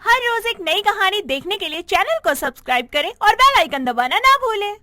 हर रोज एक नई कहानी देखने के लिए चैनल को सब्सक्राइब करें और बेल आइकन दबाना ना भूलें।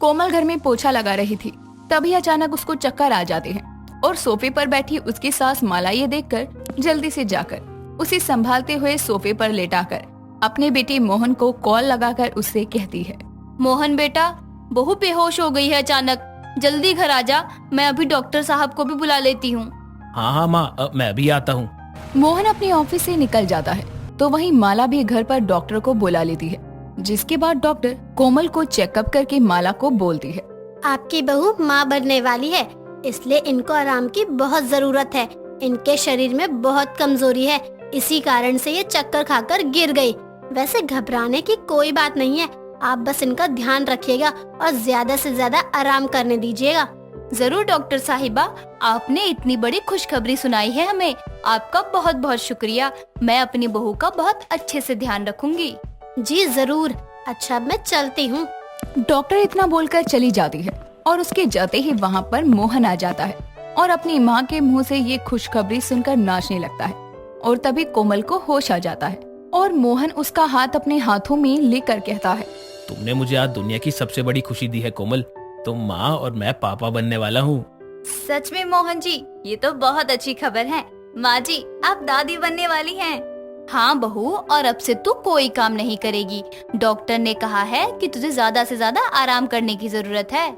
कोमल घर में पोछा लगा रही थी, तभी अचानक उसको चक्कर आ जाते हैं और सोफे पर बैठी उसकी सास माला ये देखकर जल्दी से जाकर उसे संभालते हुए सोफे पर लेटाकर अपने बेटे मोहन को कॉल लगाकर उससे कहती है, मोहन बेटा, बहू बेहोश हो गई है अचानक, जल्दी घर आ जा, मैं अभी डॉक्टर साहब को भी बुला लेती हूँ। हाँ माँ, मैं भी आता हूँ। मोहन अपने ऑफिस से निकल जाता है तो वहीं माला भी घर पर डॉक्टर को बुला लेती है, जिसके बाद डॉक्टर कोमल को चेकअप करके माला को बोलती है, आपकी बहू माँ बनने वाली है, इसलिए इनको आराम की बहुत जरूरत है। इनके शरीर में बहुत कमजोरी है, इसी कारण से ये चक्कर खाकर गिर गई। वैसे घबराने की कोई बात नहीं है, आप बस इनका ध्यान रखिएगा और ज्यादा से ज्यादा आराम करने दीजिएगा। जरूर डॉक्टर साहिबा, आपने इतनी बड़ी खुशखबरी सुनाई है हमें, आपका बहुत बहुत शुक्रिया। मैं अपनी बहू का बहुत अच्छे से ध्यान रखूंगी। जी जरूर। अच्छा, अब मैं चलती हूँ। डॉक्टर इतना बोलकर चली जाती है और उसके जाते ही वहाँ पर मोहन आ जाता है और अपनी माँ के मुंह से ये खुशखबरी सुनकर नाचने लगता है। और तभी कोमल को होश आ जाता है और मोहन उसका हाथ अपने हाथों में लेकर कहता है, तुमने मुझे आज दुनिया की सबसे बड़ी खुशी दी है कोमल। तुम माँ और मैं पापा बनने वाला हूँ। सच में मोहन जी, ये तो बहुत अच्छी खबर है। माँ जी, आप दादी बनने वाली हैं। हाँ बहू, और अब से तू कोई काम नहीं करेगी। डॉक्टर ने कहा है कि तुझे ज्यादा से ज्यादा आराम करने की जरूरत है।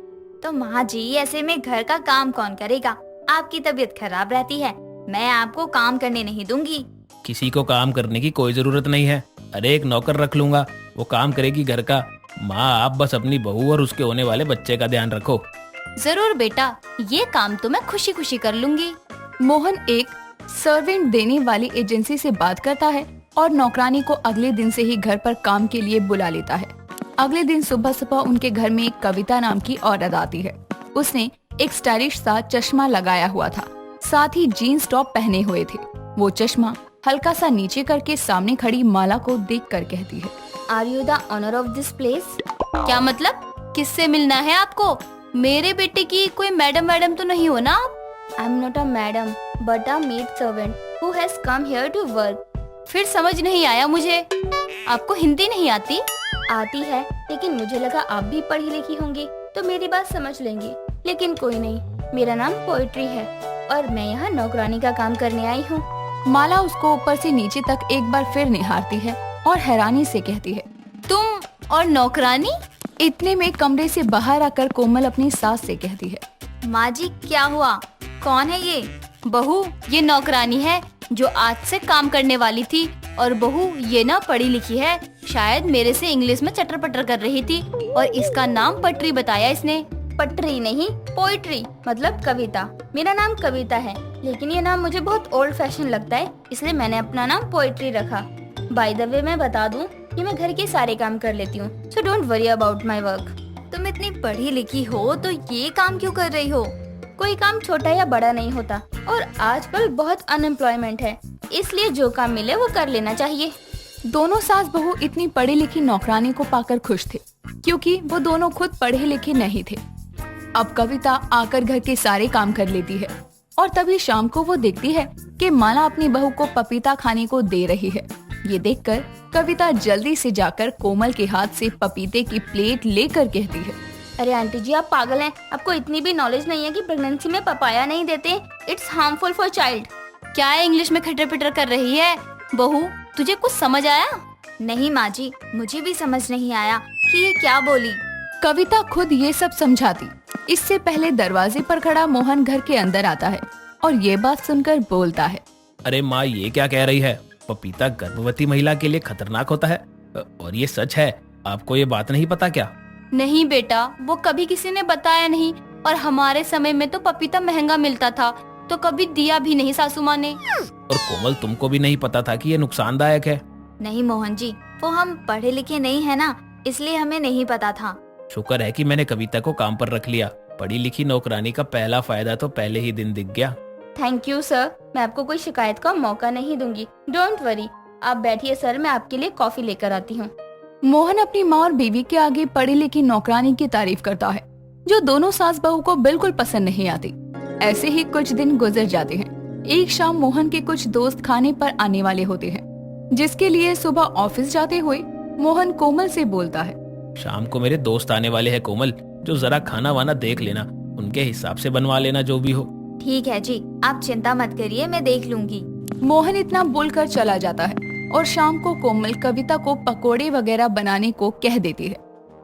तो माँ जी, ऐसे में घर का काम कौन करेगा? आपकी तबीयत खराब रहती है, मैं आपको काम करने नहीं दूंगी। किसी को काम करने की कोई जरूरत नहीं है। अरे एक नौकर रख लूंगा, वो काम करेगी घर का। माँ, आप बस अपनी बहू और उसके होने वाले बच्चे का ध्यान रखो। जरूर बेटा, ये काम तो मैं खुशी खुशी कर लूंगी। मोहन एक सर्वेंट देने वाली एजेंसी से बात करता है और नौकरानी को अगले दिन से ही घर पर काम के लिए बुला लेता है। अगले दिन सुबह सुबह उनके घर में एक कविता नाम की औरत आती है। उसने एक स्टाइलिश सा चश्मा लगाया हुआ था, साथ ही जीन्स टॉप पहने हुए थे। वो चश्मा हल्का सा नीचे करके सामने खड़ी माला को देखकर कहती है, are you the owner of this place? क्या मतलब, किससे मिलना है आपको? मेरे बेटे की कोई मैडम तो नहीं हो ना आप? I am not a madam but a maid servant who has come here to work. फिर समझ नहीं आया मुझे। आपको हिंदी नहीं आती? आती है, लेकिन मुझे लगा आप भी पढ़ी लिखी होंगी तो मेरी बात समझ लेंगी। लेकिन कोई नहीं, मेरा नाम पोएट्री है और मैं यहाँ नौकरानी का काम करने आई हूँ। माला उसको ऊपर से नीचे तक एक बार फिर निहारती है और हैरानी से कहती है, तुम और नौकरानी? इतने में कमरे से बाहर आकर कोमल अपनी सास से कहती है, माँ जी, क्या हुआ? कौन है ये? बहू, ये नौकरानी है जो आज से काम करने वाली थी। और बहू ये ना पढ़ी लिखी है, शायद मेरे से इंग्लिश में चटर पटर कर रही थी और इसका नाम पटरी बताया इसने। पटरी नहीं, पोइट्री मतलब कविता। मेरा नाम कविता है, लेकिन ये नाम मुझे बहुत ओल्ड फैशन लगता है, इसलिए मैंने अपना नाम पोइट्री रखा। बाय द वे मैं बता दूं कि मैं घर के सारे काम कर लेती हूँ, so don't worry about my work. तुम इतनी पढ़ी लिखी हो तो ये काम क्यों कर रही हो? कोई काम छोटा या बड़ा नहीं होता और आजकल बहुत अनएम्प्लॉयमेंट है, इसलिए जो काम मिले वो कर लेना चाहिए। दोनों सास बहू इतनी पढ़ी लिखी नौकरानी को पाकर खुश थे, क्योंकि वो दोनों खुद पढ़े लिखे नहीं थे। अब कविता आकर घर के सारे काम कर लेती है और तभी शाम को वो देखती है कि माला अपनी बहू को पपीता खाने को दे रही है। ये देखकर कविता जल्दी से जाकर कोमल के हाथ से पपीते की प्लेट लेकर कहती है, अरे आंटी जी, आप पागल हैं। आपको इतनी भी नॉलेज नहीं है कि प्रेगनेंसी में पपाया नहीं देते, इट्स हार्मफुल फॉर चाइल्ड। क्या है इंग्लिश में खटर पिटर कर रही है? बहू, तुझे कुछ समझ आया? नहीं माँ जी, मुझे भी समझ नहीं आया कि ये क्या बोली। कविता खुद ये सब समझाती। इससे पहले दरवाजे पर खड़ा मोहन घर के अंदर आता है और ये बात सुनकर बोलता है, अरे माँ, ये क्या कह रही है? पपीता गर्भवती महिला के लिए खतरनाक होता है और ये सच है। आपको ये बात नहीं पता क्या? नहीं बेटा, वो कभी किसी ने बताया नहीं और हमारे समय में तो पपीता महंगा मिलता था तो कभी दिया भी नहीं सासू माँ ने। और कोमल, तुमको भी नहीं पता था कि ये नुकसानदायक है? नहीं मोहन जी, वो हम पढ़े लिखे नहीं है ना, इसलिए हमें नहीं पता था। शुक्र है कि मैंने कविता को काम पर रख लिया। पढ़ी लिखी नौकरानी का पहला फायदा तो पहले ही दिन दिख गया। थैंक यू सर, मैं आपको कोई शिकायत का मौका नहीं दूंगी। डोंट वरी, आप बैठिए सर, मैं आपके लिए कॉफी लेकर आती हूँ। मोहन अपनी माँ और बीवी के आगे पढ़ी लिखी नौकरानी की तारीफ करता है, जो दोनों सास बहू को बिल्कुल पसंद नहीं आती। ऐसे ही कुछ दिन गुजर जाते हैं। एक शाम मोहन के कुछ दोस्त खाने पर आने वाले होते हैं। जिसके लिए सुबह ऑफिस जाते हुए मोहन कोमल से बोलता है। शाम को मेरे दोस्त आने वाले हैं कोमल, जो जरा खाना वाना देख लेना, उनके हिसाब से बनवा लेना जो भी हो। ठीक है जी, आप चिंता मत करिए, मैं देख लूंगी। मोहन इतना बोलकर चला जाता है और शाम को कोमल कविता को पकोड़े वगैरह बनाने को कह देती है।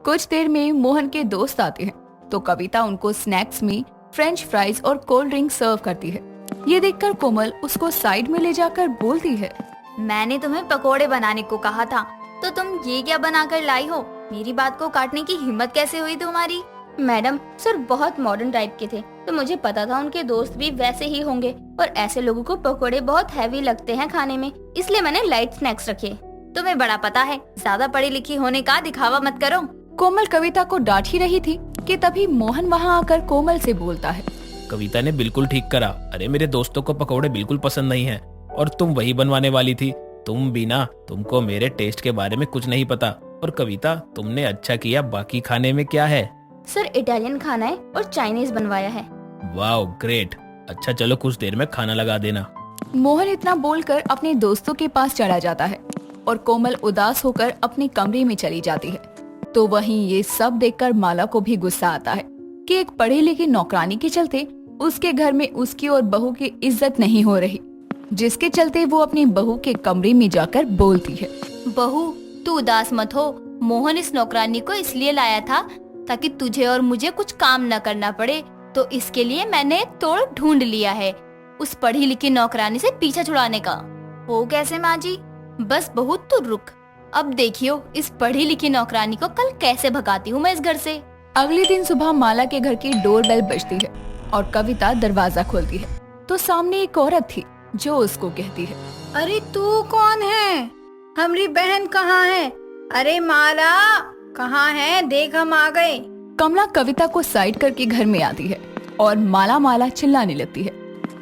कुछ देर में मोहन के दोस्त आते हैं तो कविता उनको स्नैक्स में फ्रेंच फ्राइज और कोल्ड ड्रिंक सर्व करती है। ये देखकर कोमल उसको साइड में ले जाकर बोलती है, मैंने तुम्हें पकोड़े बनाने को कहा था, तो तुम ये क्या बनाकर लाई हो? मेरी बात को काटने की हिम्मत कैसे हुई तुम्हारी? मैडम, सर बहुत मॉडर्न टाइप के थे, तो मुझे पता था उनके दोस्त भी वैसे ही होंगे, और ऐसे लोगों को पकोड़े बहुत हैवी लगते हैं खाने में, इसलिए मैंने लाइट स्नैक्स रखे। तुम्हें बड़ा पता है, ज्यादा पढ़ी लिखी होने का दिखावा मत करो। कोमल कविता को डांट ही रही थी कि तभी मोहन वहाँ आकर कोमल से बोलता है, कविता ने बिल्कुल ठीक करा। अरे मेरे दोस्तों को पकौड़े बिल्कुल पसंद नहीं है, और तुम वही बनवाने वाली थी। तुम भी ना, तुमको मेरे टेस्ट के बारे में कुछ नहीं पता। और कविता, तुमने अच्छा किया। बाकी खाने में क्या है? सर इटालियन खाना है और चाइनीज बनवाया है। Wow great. अच्छा चलो, कुछ देर में खाना लगा देना। मोहन इतना बोलकर अपने दोस्तों के पास चला जाता है और कोमल उदास होकर अपने कमरे में चली जाती है। तो वहीं ये सब देखकर माला को भी गुस्सा आता है कि एक पढ़ी लिखी नौकरानी के चलते उसके घर में उसकी और बहू की इज्जत नहीं हो रही, जिसके चलते वो अपनी बहू के कमरे में जाकर बोलती है, बहू तू उदास मत हो, मोहन इस नौकरानी को इसलिए लाया था ताकि तुझे और मुझे कुछ काम न करना पड़े, तो इसके लिए मैंने तोड़ ढूंढ लिया है उस पढ़ी लिखी नौकरानी से पीछा छुड़ाने का। वो कैसे माँ जी? बस बहू तू रुक, अब देखियो इस पढ़ी लिखी नौकरानी को कल कैसे भगाती हूँ मैं इस घर से। अगले दिन सुबह माला के घर की डोरबेल बजती है और कविता दरवाजा खोलती है तो सामने एक औरत थी जो उसको कहती है, अरे तू कौन है? हमारी बहन कहाँ है? अरे माला कहाँ है? देख हम आ गए। कमला कविता को साइड करके घर में आती है और माला माला चिल्लाने लगती है।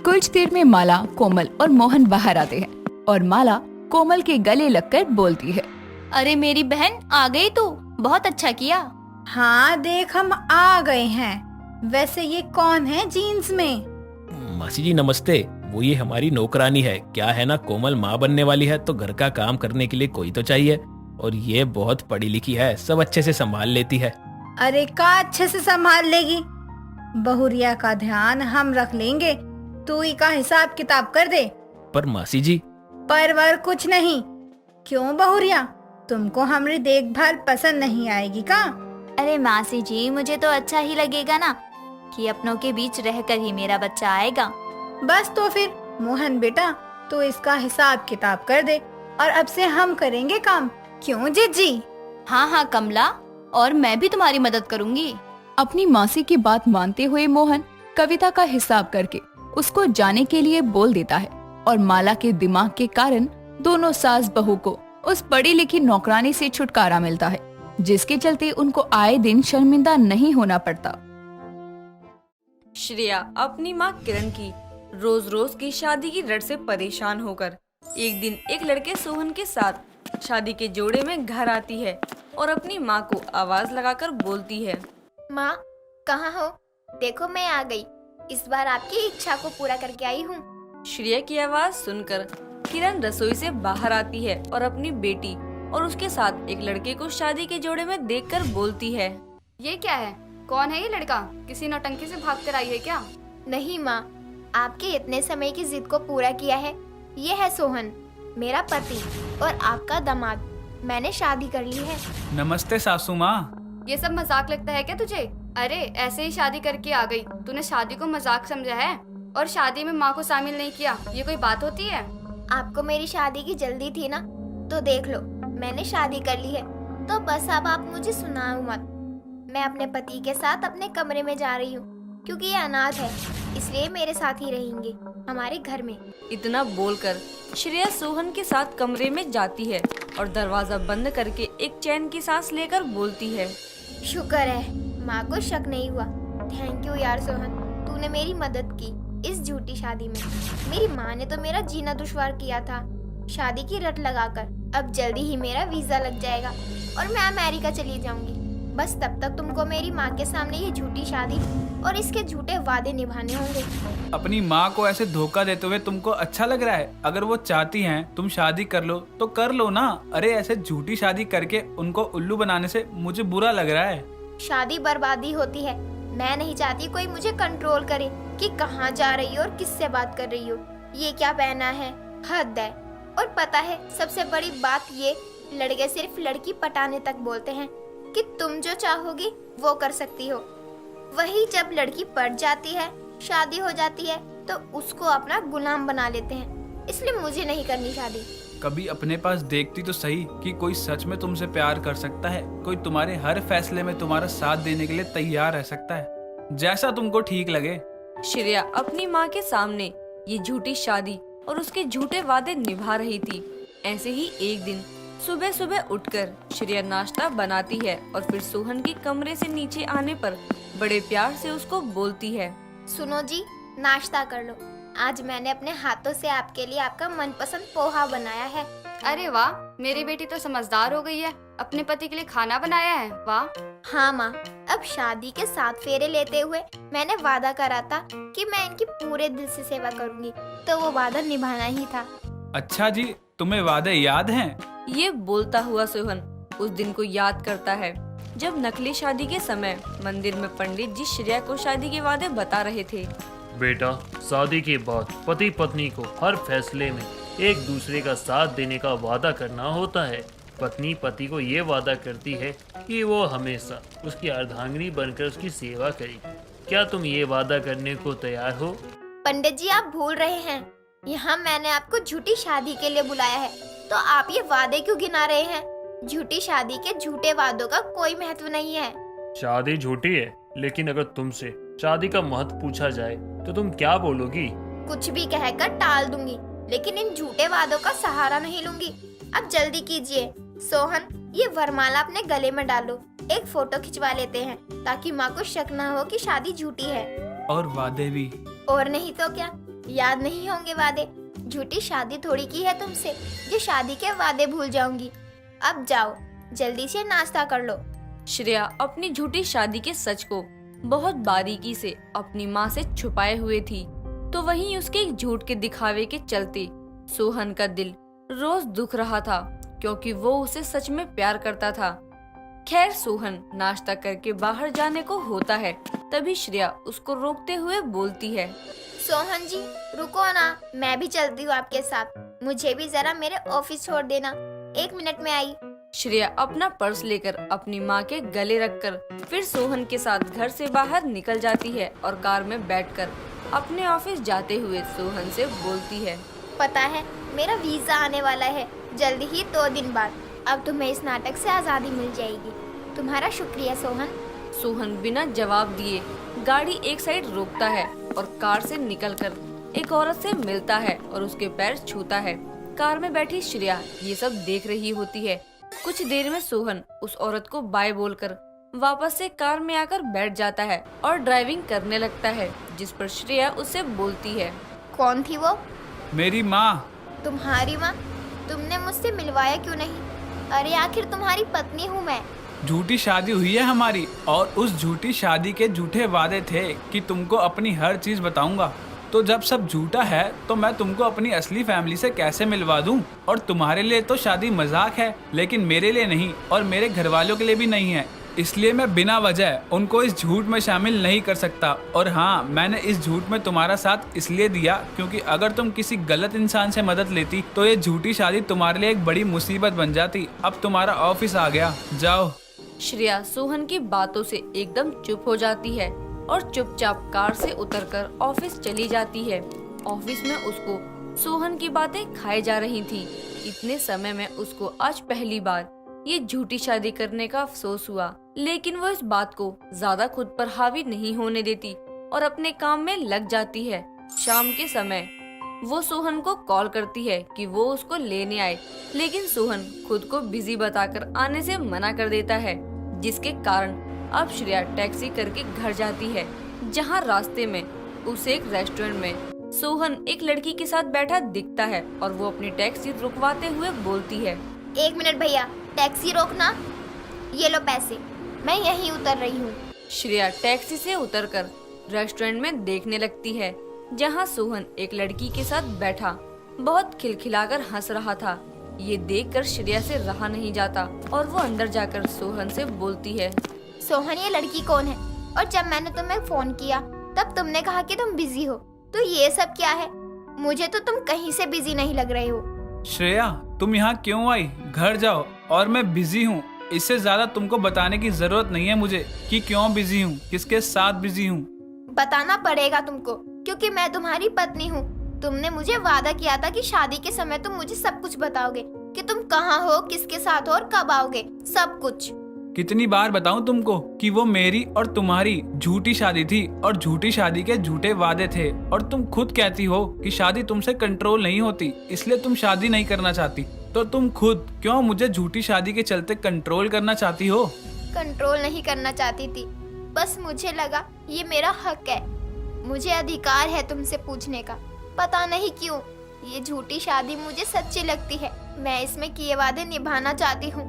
कुछ देर में माला, कोमल और मोहन बाहर आते हैं और माला कोमल के गले लगकर बोलती है, अरे मेरी बहन आ गई तू, बहुत अच्छा किया। हाँ देख हम आ गए हैं। वैसे ये कौन है जीन्स में? मासी जी नमस्ते। वो ये हमारी नौकरानी है। क्या है ना, कोमल माँ बनने वाली है तो घर का काम करने के लिए कोई तो चाहिए, और ये बहुत पढ़ी लिखी है, सब अच्छे से संभाल लेती है। अरे का अच्छे से संभाल लेगी? बहुरिया का ध्यान हम रख लेंगे, तू ही का हिसाब किताब कर दे। पर मासी जी। परवर कुछ नहीं। क्यों बहुरिया, तुमको हमारी देखभाल पसंद नहीं आएगी का? अरे मासी जी, मुझे तो अच्छा ही लगेगा ना कि अपनों के बीच रहकर ही मेरा बच्चा आएगा। बस तो फिर मोहन बेटा, तू इसका हिसाब किताब कर दे और अब से हम करेंगे काम। क्यों जीजी? हाँ हाँ कमला, और मैं भी तुम्हारी मदद करूँगी। अपनी मासी की बात मानते हुए मोहन कविता का हिसाब करके उसको जाने के लिए बोल देता है और माला के दिमाग के कारण दोनों सास बहू को उस पढ़ी लिखी नौकरानी से छुटकारा मिलता है, जिसके चलते उनको आए दिन शर्मिंदा नहीं होना पड़ता। श्रेया अपनी माँ किरण की रोज रोज की शादी की रट से परेशान होकर एक दिन एक लड़के सोहन के साथ शादी के जोड़े में घर आती है और अपनी माँ को आवाज लगाकर बोलती है, माँ कहाँ हो? देखो मैं आ गई, इस बार आपकी इच्छा को पूरा करके आई हूँ। श्रेया की आवाज सुनकर किरण रसोई से बाहर आती है और अपनी बेटी और उसके साथ एक लड़के को शादी के जोड़े में देखकर बोलती है, ये क्या है? कौन है ये लड़का? किसी नौटंकी से भाग कर आई है क्या? नहीं माँ, आपके इतने समय की जिद को पूरा किया है। ये है सोहन, मेरा पति और आपका दामाद। मैंने शादी कर ली है। नमस्ते सासू माँ। ये सब मजाक लगता है क्या तुझे? अरे ऐसे ही शादी करके आ गई, तूने शादी को मजाक समझा है और शादी में माँ को शामिल नहीं किया, ये कोई बात होती है? आपको मेरी शादी की जल्दी थी ना, तो देख लो मैंने शादी कर ली है, तो बस अब आप मुझे सुनाओ मत। मैं अपने पति के साथ अपने कमरे में जा रही हूँ क्योंकि ये अनाथ है, इसलिए मेरे साथ ही रहेंगे हमारे घर में। इतना बोलकर श्रेया सोहन के साथ कमरे में जाती है और दरवाजा बंद करके एक चैन की सांस लेकर बोलती है, शुक्र है माँ को शक नहीं हुआ। थैंक यू यार सोहन, तूने मेरी मदद की इस झूठी शादी में। मेरी माँ ने तो मेरा जीना दुश्वार किया था शादी की रट लगाकर। अब जल्दी ही मेरा वीजा लग जाएगा और मैं अमेरिका चली जाऊंगी। बस तब तक तुमको मेरी माँ के सामने ये झूठी शादी और इसके झूठे वादे निभाने होंगे। अपनी माँ को ऐसे धोखा देते हुए तुमको अच्छा लग रहा है? अगर वो चाहती हैं तुम शादी कर लो तो कर लो ना। अरे ऐसे झूठी शादी करके उनको उल्लू बनाने से मुझे बुरा लग रहा है। शादी बर्बादी होती है। मैं नहीं चाहती कोई मुझे कंट्रोल करे कि कहाँ जा रही हो और किससे बात कर रही हो, ये क्या पहना है, हद है। और पता है सबसे बड़ी बात ये, लड़के सिर्फ लड़की पटाने तक बोलते हैं कि तुम जो चाहोगी वो कर सकती हो। वही जब लड़की पट जाती है, शादी हो जाती है, तो उसको अपना गुलाम बना लेते हैं। इसलिए मुझे नहीं करनी शादी। कभी अपने पास देखती तो सही कि कोई सच में तुमसे प्यार कर सकता है, कोई तुम्हारे हर फैसले में तुम्हारा साथ देने के लिए तैयार रह सकता है, जैसा तुमको ठीक लगे। श्रेया अपनी माँ के सामने ये झूठी शादी और उसके झूठे वादे निभा रही थी। ऐसे ही एक दिन सुबह सुबह उठकर श्रेया नाश्ता बनाती है और फिर सोहन के कमरे से नीचे आने पर बड़े प्यार से उसको बोलती है, सुनो जी, नाश्ता कर लो। आज मैंने अपने हाथों से आपके लिए आपका मनपसंद पोहा बनाया है। अरे वाह, मेरी बेटी तो समझदार हो गई है, अपने पति के लिए खाना बनाया है। वाह। हाँ माँ, अब शादी के 7 फेरे लेते हुए मैंने वादा करा था कि मैं इनकी पूरे दिल से सेवा करूंगी, तो वो वादा निभाना ही था। अच्छा जी, तुम्हें वादे याद हैं? ये बोलता हुआ सोहन उस दिन को याद करता है जब नकली शादी के समय मंदिर में पंडित जी श्रेया को शादी के वादे बता रहे थे। बेटा, शादी के बाद पति पत्नी को हर फैसले में एक दूसरे का साथ देने का वादा करना होता है। पत्नी पति को ये वादा करती है कि वो हमेशा उसकी अर्धांगिनी बनकर उसकी सेवा करेगी। क्या तुम ये वादा करने को तैयार हो? पंडित जी, आप भूल रहे हैं, यहाँ मैंने आपको झूठी शादी के लिए बुलाया है, तो आप ये वादे क्यों गिना रहे हैं? झूठी शादी के झूठे वादों का कोई महत्व नहीं है। शादी झूठी है, लेकिन अगर तुमसे शादी का महत्व पूछा जाए तो तुम क्या बोलोगी? कुछ भी कहकर टाल दूंगी, लेकिन इन झूठे वादों का सहारा नहीं लूंगी। अब जल्दी कीजिए। सोहन, ये वरमाला अपने गले में डालो। एक फोटो खिंचवा लेते हैं ताकि माँ को शक न हो कि शादी झूठी है। और वादे भी। और नहीं तो क्या, याद नहीं होंगे वादे? झूठी शादी थोड़ी की है तुमसे जो शादी के वादे भूल जाऊंगी। अब जाओ, जल्दी से नाश्ता कर लो। श्रेया अपनी झूठी शादी के सच को बहुत बारीकी से अपनी माँ से छुपाए हुए थी, तो वहीं उसके एक झूठ के दिखावे के चलते सोहन का दिल रोज दुख रहा था, क्योंकि वो उसे सच में प्यार करता था। खैर, सोहन नाश्ता करके बाहर जाने को होता है, तभी श्रेया उसको रोकते हुए बोलती है, सोहन जी रुको ना, मैं भी चलती हूँ आपके साथ। मुझे भी जरा मेरे ऑफिस छोड़ देना, 1 मिनट में आई। श्रेया अपना पर्स लेकर अपनी माँ के गले रखकर फिर सोहन के साथ घर से बाहर निकल जाती है और कार में बैठकर अपने ऑफिस जाते हुए सोहन से बोलती है, पता है मेरा वीजा आने वाला है जल्दी ही, 2 दिन बाद। अब तुम्हें इस नाटक से आजादी मिल जाएगी। तुम्हारा शुक्रिया सोहन। सोहन बिना जवाब दिए गाड़ी एक साइड रोकता है और कार से निकलकर एक औरत से मिलता है और उसके पैर छूता है। कार में बैठी श्रेया ये सब देख रही होती है। कुछ देर में सोहन उस औरत को बाय बोलकर वापस से कार में आकर बैठ जाता है और ड्राइविंग करने लगता है, जिस पर श्रेया उससे बोलती है, कौन थी वो? मेरी माँ। तुम्हारी माँ? तुमने मुझसे मिलवाया क्यों नहीं? अरे आखिर तुम्हारी पत्नी हूँ मैं। झूठी शादी हुई है हमारी, और उस झूठी शादी के झूठे वादे थे कि तुमको अपनी हर चीज बताऊंगा। तो जब सब झूठा है तो मैं तुमको अपनी असली फैमिली से कैसे मिलवा दूं? और तुम्हारे लिए तो शादी मजाक है, लेकिन मेरे लिए नहीं और मेरे घर वालों के लिए भी नहीं है। इसलिए मैं बिना वजह उनको इस झूठ में शामिल नहीं कर सकता। और हाँ, मैंने इस झूठ में तुम्हारा साथ इसलिए दिया क्योंकि अगर तुम किसी गलत इंसान से मदद लेती तो ये झूठी शादी तुम्हारे लिए एक बड़ी मुसीबत बन जाती। अब तुम्हारा ऑफिस आ गया, जाओ। श्रेया सोहन की बातों से एकदम चुप हो जाती है और चुपचाप कार से उतरकर ऑफिस चली जाती है। ऑफिस में उसको सोहन की बातें खाई जा रही थी। इतने समय में उसको आज पहली बार ये झूठी शादी करने का अफसोस हुआ, लेकिन वो इस बात को ज्यादा खुद पर हावी नहीं होने देती और अपने काम में लग जाती है। शाम के समय वो सोहन को कॉल करती है कि वो उसको लेने आए, लेकिन सोहन खुद को बिजी बताकर आने से मना कर देता है, जिसके कारण अब श्रेया टैक्सी करके घर जाती है, जहाँ रास्ते में उसे एक रेस्टोरेंट में सोहन एक लड़की के साथ बैठा दिखता है और वो अपनी टैक्सी रुकवाते हुए बोलती है, 1 मिनट भैया, टैक्सी रोकना। ये लो पैसे। मैं यहीं उतर रही हूँ। श्रेया टैक्सी से उतरकर रेस्टोरेंट में देखने लगती है, जहां सोहन एक लड़की के साथ बैठा बहुत खिलखिलाकर हंस रहा था। ये देखकर श्रेया से रहा नहीं जाता और वो अंदर जाकर सोहन से बोलती है, सोहन, ये लड़की कौन है? और जब मैंने तुम्हें फोन किया तब तुमने कहा कि तुम बिजी हो, तो ये सब क्या है? मुझे तो तुम कहीं से बिजी नहीं लग रहे हो। श्रेया, तुम यहाँ क्यों आई? घर जाओ। और मैं बिजी हूँ, इससे ज्यादा तुमको बताने की जरूरत नहीं है मुझे कि क्यों बिजी हूँ, किसके साथ बिजी हूँ। बताना पड़ेगा तुमको, क्योंकि मैं तुम्हारी पत्नी हूँ। तुमने मुझे वादा किया था कि शादी के समय तुम मुझे सब कुछ बताओगे, कि तुम कहाँ हो, किसके साथ हो और कब आओगे, सब कुछ। कितनी बार बताऊं तुमको कि वो मेरी और तुम्हारी झूठी शादी थी और झूठी शादी के झूठे वादे थे, और तुम खुद कहती हो कि शादी तुमसे कंट्रोल नहीं होती, इसलिए तुम शादी नहीं करना चाहती। तो तुम खुद क्यों मुझे झूठी शादी के चलते कंट्रोल करना चाहती हो? कंट्रोल नहीं करना चाहती थी, बस मुझे लगा ये मेरा हक है, मुझे अधिकार है तुमसे पूछने का। पता नहीं क्यों ये झूठी शादी मुझे सच्ची लगती है। मैं इसमें किए वादे निभाना चाहती हूँ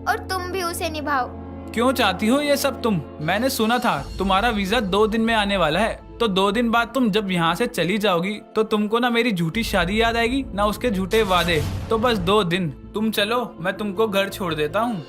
और तुम भी उसे निभाओ। क्यों चाहती हो ये सब तुम? मैंने सुना था तुम्हारा वीजा 2 दिन में आने वाला है, तो 2 दिन बाद तुम जब यहाँ से चली जाओगी तो तुमको ना मेरी झूठी शादी याद आएगी, ना उसके झूठे वादे। तो बस 2 दिन तुम चलो, मैं तुमको घर छोड़ देता हूँ।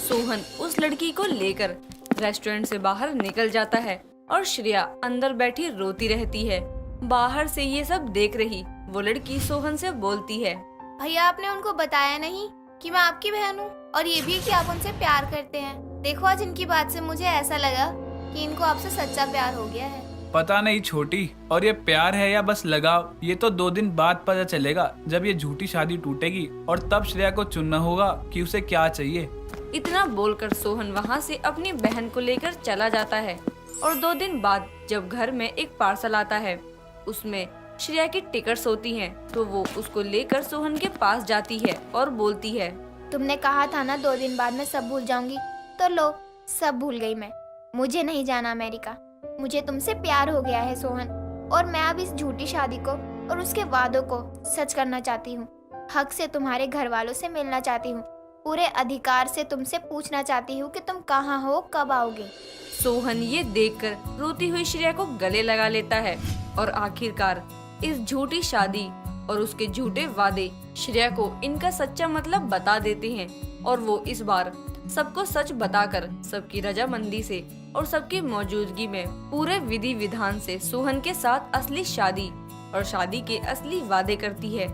सोहन उस लड़की को लेकर रेस्टोरेंट से बाहर निकल जाता है और श्रेया अंदर बैठी रोती रहती है। बाहर से ये सब देख रही वो लड़की सोहन से बोलती है, भैया, आपने उनको बताया नहीं कि मैं आपकी बहन हूँ, और ये भी कि आप उनसे प्यार करते हैं। देखो, आज इनकी बात से मुझे ऐसा लगा कि इनको आपसे सच्चा प्यार हो गया है। पता नहीं छोटी, और ये प्यार है या बस लगाव, ये तो 2 दिन बाद पता चलेगा, जब ये झूठी शादी टूटेगी, और तब श्रेया को चुनना होगा कि उसे क्या चाहिए। इतना बोलकर सोहन वहाँ से अपनी बहन को लेकर चला जाता है। और 2 दिन बाद जब घर में एक पार्सल आता है, उसमें श्रेया की टिकट्स होती हैं, तो वो उसको लेकर सोहन के पास जाती है और बोलती है, तुमने कहा था ना 2 दिन बाद मैं सब भूल जाऊंगी, तो लो, सब भूल गई मैं। मुझे नहीं जाना अमेरिका, मुझे तुमसे प्यार हो गया है सोहन, और मैं अब इस झूठी शादी को और उसके वादों को सच करना चाहती हूँ। हक से तुम्हारे घर वालों से मिलना चाहती हूँ, पूरे अधिकार से तुमसे पूछना चाहती हूँ कि तुम कहाँ हो, कब आओगे। सोहन ये देखकर रोती हुई श्रेया को गले लगा लेता है और आखिरकार इस झूठी शादी और उसके झूठे वादे श्रेया को इनका सच्चा मतलब बता देते हैं। और वो इस बार सबको सच बताकर सबकी रजामंदी से और सबकी मौजूदगी में पूरे विधि विधान से सोहन के साथ असली शादी और शादी के असली वादे करती है।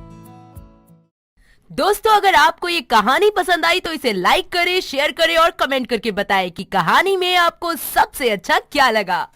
दोस्तों, अगर आपको ये कहानी पसंद आई तो इसे लाइक करें, शेयर करें और कमेंट करके बताएं कि कहानी में आपको सबसे अच्छा क्या लगा।